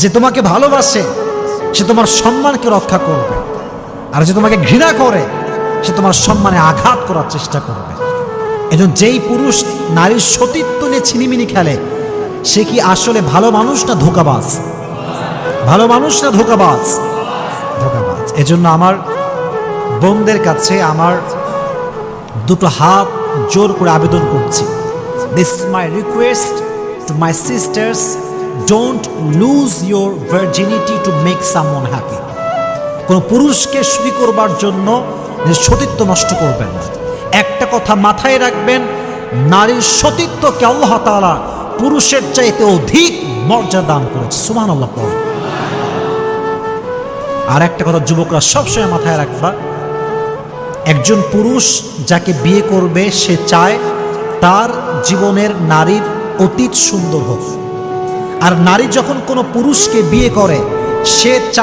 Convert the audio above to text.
যে তোমাকে ভালোবাসে সে তোমার সম্মানকে রক্ষা করবে, আর যে তোমাকে ঘৃণা করে সে তোমার সম্মানে আঘাত করার চেষ্টা করবে। এজন্য যেই পুরুষ নারীর সতীত্ব নিয়ে ছিনিমিনি খেলে সে কি আসলে ভালো মানুষ না ধোঁকাবাজ? ভালো মানুষ না ধোঁকাবাজ? ধোঁকাবাজ। এজন্য আমার বোনদের কাছে আমার দুটো হাত জোর করে আবেদন করছি, this is my request to my sisters, don't lose your virginity to make someone happy. কোনো পুরুষকে সুখী করবার জন্য সতীত্ব নষ্ট করবেন না। একটা কথা মাথায় রাখবেন, নারীর সতীত্বকে আল্লাহ তাআলা পুরুষের চাইতে অধিক মর্যাদা দান করেছে। সুবহানাল্লাহ। আর একটা কথা যুবকরা সবসময় মাথায় রাখবা, একজন পুরুষ যাকে বিয়ে করবে সে চায় তার জীবনের নারীর অতীত সুন্দর হোক, আর নারী যখন কোনো পুরুষকে বিয়ে করে সে চায়